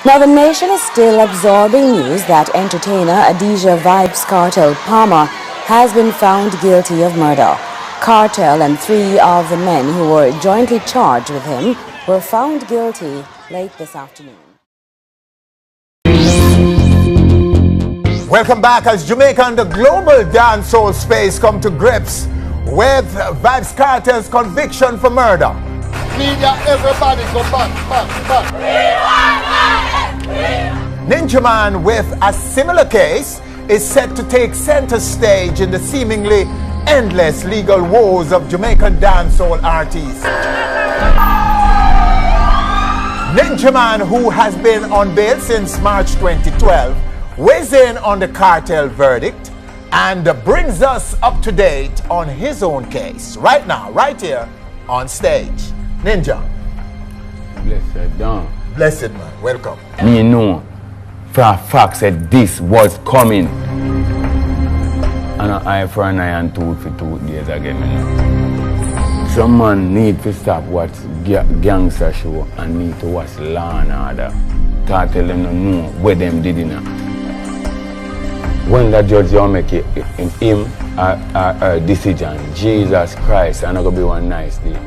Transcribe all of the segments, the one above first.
Now, the nation is still absorbing news that entertainer Adidja Vybz Kartel Palmer has been found guilty of murder. Kartel and 3 of the men who were jointly charged with him were found guilty late this afternoon. Welcome back as Jamaica and the global dancehall space come to grips with Vybz Kartel's conviction for murder. Media, everybody go back. Ninja Man with a similar case is set to take center stage in the seemingly endless legal woes of Jamaican dancehall artists. Ninja Man, who has been on bail since March 2012, weighs in on the Kartel verdict and brings us up to date on his own case right now, right here on stage. Ninja. Blessed down. Blessed man, welcome. Me know for a fact that this was coming. And an eye for an eye and tooth for tooth days again. Some man need to stop watch gangster show and need to watch Law and Order. Tell them to know what them did in it. When the judge you make him a decision, Jesus Christ, and it's going to be one nice day.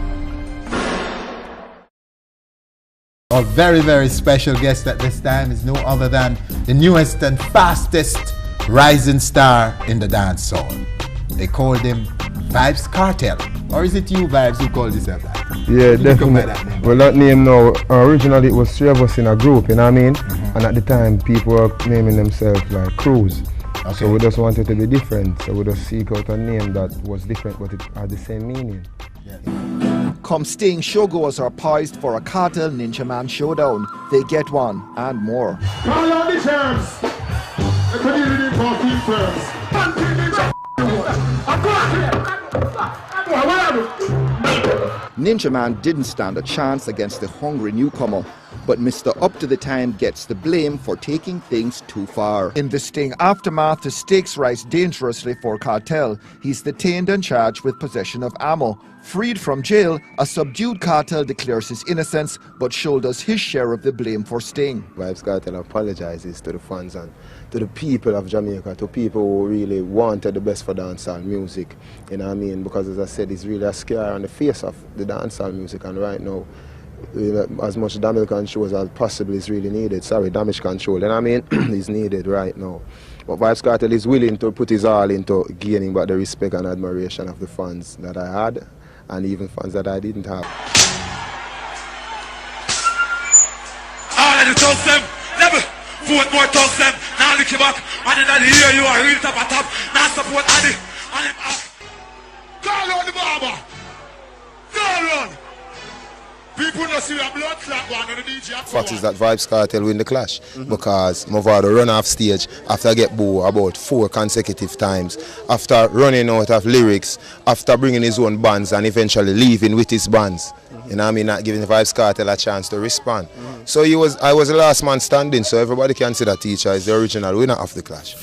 Our very, very special guest at this time is no other than the newest and fastest rising star in the dancehall. They called him Vybz Kartel. Or is it you, Vybz, who called yourself that? Yeah, definitely. Well, that name now, originally it was 3 of us in a group, you know what I mean? And at the time, people were naming themselves like Crews. Okay. So we just wanted to be different. So we just seek out a name that was different, but it had the same meaning. Yes. Come staying showgoers are poised for a Kartel Ninja Man showdown. They get one and more. Call on the terms. The community party terms. Ninja Man didn't stand a chance against the hungry newcomer, but Mr. Up to the Time gets the blame for taking things too far. In the sting aftermath, the stakes rise dangerously for Kartel. He's detained and charged with possession of ammo. Freed from jail, a subdued Kartel declares his innocence but shoulders his share of the blame for Sting. Vybz Kartel apologizes to the fans and to the people of Jamaica, to people who really wanted the best for dancehall music. You know what I mean? Because as I said, it's really a scare on the face of the dancehall music, and right now, as much damage control as possibly is really needed. Damage control, you know what I mean? is needed right now. But Vybz Kartel is willing to put his all into gaining back the respect and admiration of the fans that I had, and even fans that I didn't have. All of the toast them, never vote more toast them. Now look you back, and then I hear you are real top at top. Now support Addy, and him up. Call on the barber. No run. People don't see a blood clot going on the DJ. Fact is that Vybz Kartel win the clash because Mavado run off stage after get booed about 4 consecutive times, after running out of lyrics, after bringing his own bands and eventually leaving with his bands. You know what I mean? Not giving Vybz Kartel a chance to respond. So I was the last man standing, so everybody can see that Teacher is the original winner of the clash.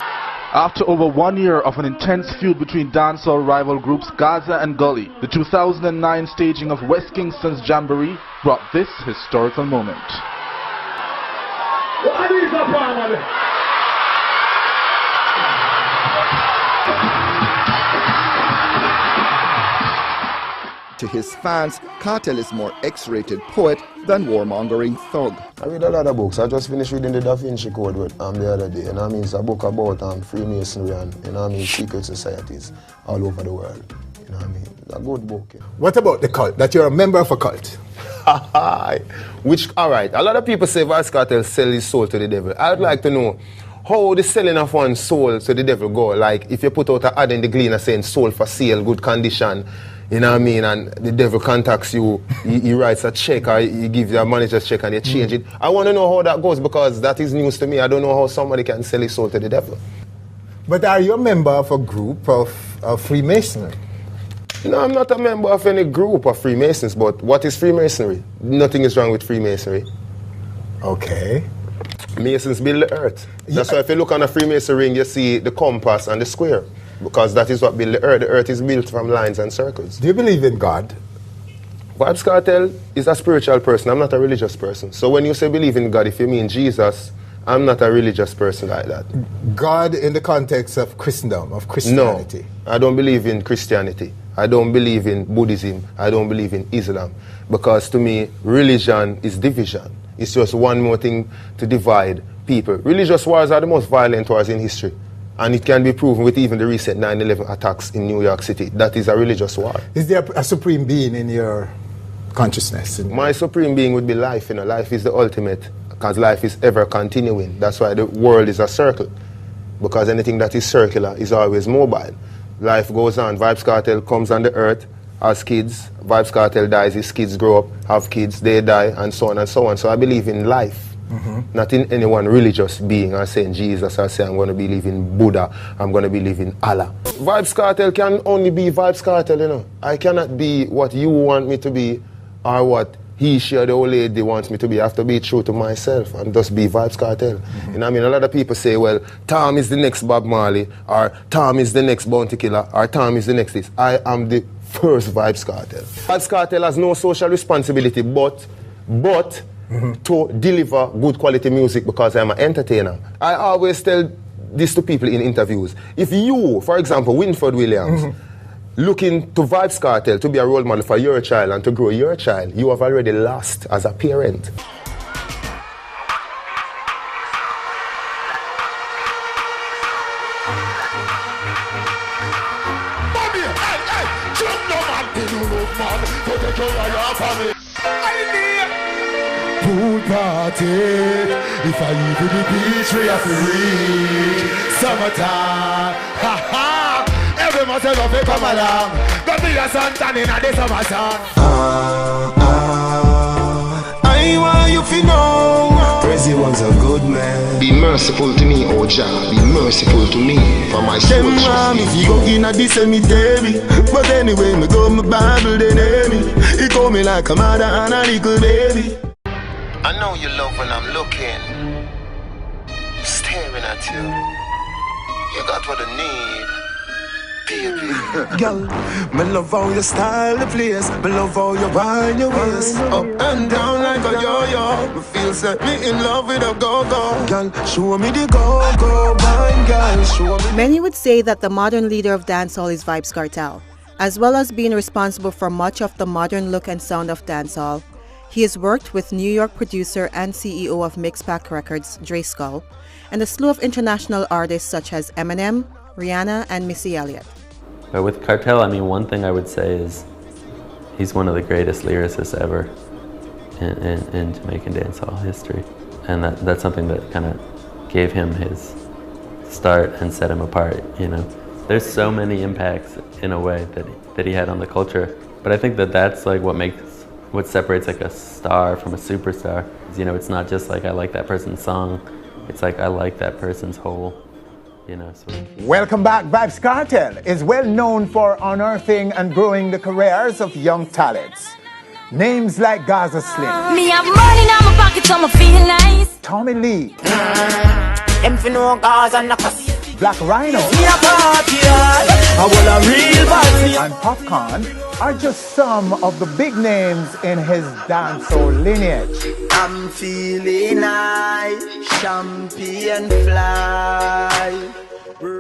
After over 1 year of an intense feud between dancehall rival groups Gaza and Gully, the 2009 staging of West Kingston's Jamboree brought this historical moment. To his fans, Kartel is more X-rated poet than warmongering thug. I read a lot of books. I just finished reading the Da Vinci Code the other day. You know what I mean? It's a book about Freemasonry and, you know what I mean, secret societies all over the world. You know what I mean? It's a good book. Yeah. What about the cult? That you're a member of a cult? Alright, a lot of people say Vybz Kartel sell his soul to the devil. I'd like to know how the selling of one's soul to the devil go. Like if you put out an ad in the Gleaner saying soul for sale, good condition, you know what I mean, and the devil contacts you, he writes a check or he gives you a manager's check and you change it. I want to know how that goes because that is news to me. I don't know how somebody can sell his soul to the devil. But are you a member of a group of Freemasonry? No, I'm not a member of any group of Freemasons, but what is Freemasonry? Nothing is wrong with Freemasonry. Okay. Masons build the earth. That's why if you look on a Freemason ring, you see the compass and the square. Because that is what build the earth. The earth is built from lines and circles. Do you believe in God? Vybz Kartel is a spiritual person. I'm not a religious person. So when you say believe in God, if you mean Jesus, I'm not a religious person like that. God in the context of Christendom, of Christianity? No, I don't believe in Christianity. I don't believe in Buddhism. I don't believe in Islam. Because to me, religion is division. It's just one more thing to divide people. Religious wars are the most violent wars in history. And it can be proven with even the recent 9/11 attacks in New York City. That is a religious war. Is there a supreme being in your consciousness? My supreme being would be life. You know, life is the ultimate, because life is ever continuing. That's why the world is a circle. Because anything that is circular is always mobile. Life goes on. Vybz Kartel comes on the earth as kids. Vybz Kartel dies, his kids grow up, have kids, they die, and so on and so on. So I believe in life. Not in any one religious being or saying Jesus or saying I'm going to believe in Buddha, I'm going to believe in Allah. Vybz Kartel can only be Vybz Kartel, you know. I cannot be what you want me to be or what he, she, or the old lady wants me to be. I have to be true to myself and just be Vybz Kartel. You know what I mean? A lot of people say, well, Tom is the next Bob Marley, or Tom is the next Bounty Killer, or Tom is the next this. I am the first Vybz Kartel. Vybz Kartel has no social responsibility but to deliver good quality music, because I'm an entertainer. I always tell this to people in interviews. If you, for example, Winford Williams, looking to Vybz Kartel to be a role model for your child and to grow your child, you have already lost as a parent. Pool party, if I leave to the beach, we have to reach summertime. Ha ha! Every month I love it come along. Got me a suntan in the summer sun. I want you to know, crazy one's a good man. Be merciful to me, oh Jah. Be merciful to me for my soul. Them want me to go in a this cemetery, but anyway, me go my Bible, they name me. He call me like a mother and a little baby. I know you love when I'm looking, staring at you. You got what I need, baby. Girl, me love how you style the place. Me love how you wind your waist up and down like a yo-yo. Me feel set me in love with a go-go. Girl, show me the go-go, wine, girl. Show me. Many would say that the modern leader of dancehall is Vybz Kartel, as well as being responsible for much of the modern look and sound of dancehall. He has worked with New York producer and CEO of Mixpac Records, Dre Skull, and a slew of international artists such as Eminem, Rihanna, and Missy Elliott. But with Kartel, I mean, one thing I would say is he's one of the greatest lyricists ever in Jamaican dancehall history. And that's something that kind of gave him his start and set him apart, you know. There's so many impacts in a way that he had on the culture. But I think that's like what separates like a star from a superstar. You know, it's not just like I like that person's song, it's like I like that person's whole, you know, sort of. Welcome back. Vybz Kartel is well known for unearthing and growing the careers of young talents. Names like Gaza Slim, Me have money in my pocket, so I feel nice. Tommy Lee, Them for no cause and no cost. Black Rhino, Me a party hard, I want a real party. and Popcaan are just some of the big names in his dancehall lineage. I'm feeling nice, champagne fly.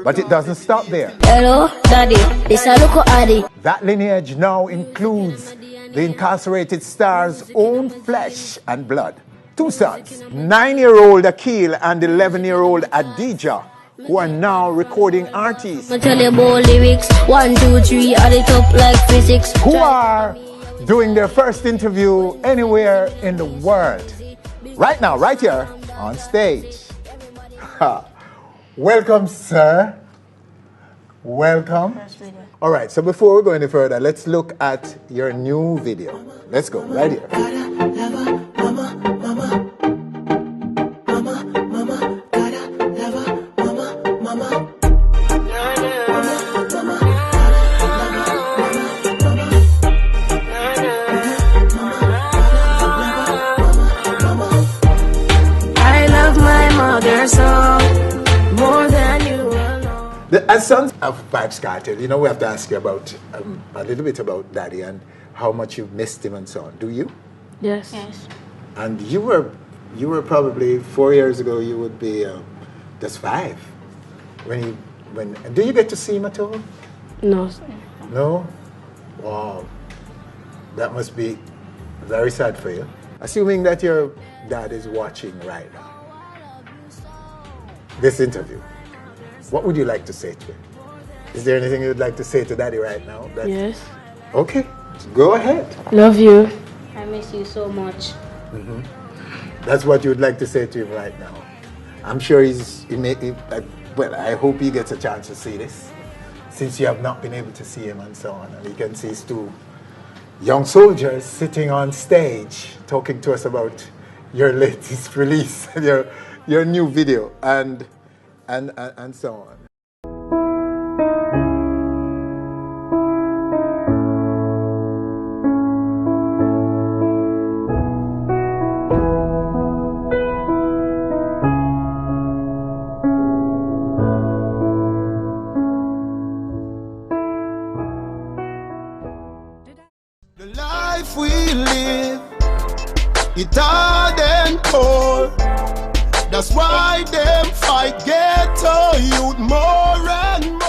But it doesn't stop there. Hello, Daddy. This a look Addy. That lineage now includes the incarcerated star's own flesh and blood. Two sons, 9-year-old Akil and 11-year-old Adija, who are now recording artists. I tell you about lyrics. 1, 2, 3, add it up like physics. Who are doing their first interview anywhere in the world. Right now, right here, on stage. Welcome, sir. Welcome. All right, so before we go any further, let's look at your new video. Let's go, right here. As sons of Vybz Kartel, you know, we have to ask you about a little bit about Daddy, and how much you missed him and so on. Do you? Yes. Yes. And you were probably 4 years ago. You would be just 5 when do you get to see him at all? No. No? Wow. That must be very sad for you. Assuming that your dad is watching right now this interview, what would you like to say to him? Is there anything you'd like to say to Daddy right now? Yes. Okay, go ahead. Love you. I miss you so much. Mm-hmm. That's what you'd like to say to him right now. I'm sure well, I hope he gets a chance to see this, since you have not been able to see him and so on. And he can see his 2 young soldiers sitting on stage talking to us about your latest release, your new video, and so on. The life we live, it hard and poor. That's why them fight ghetto youth more and more.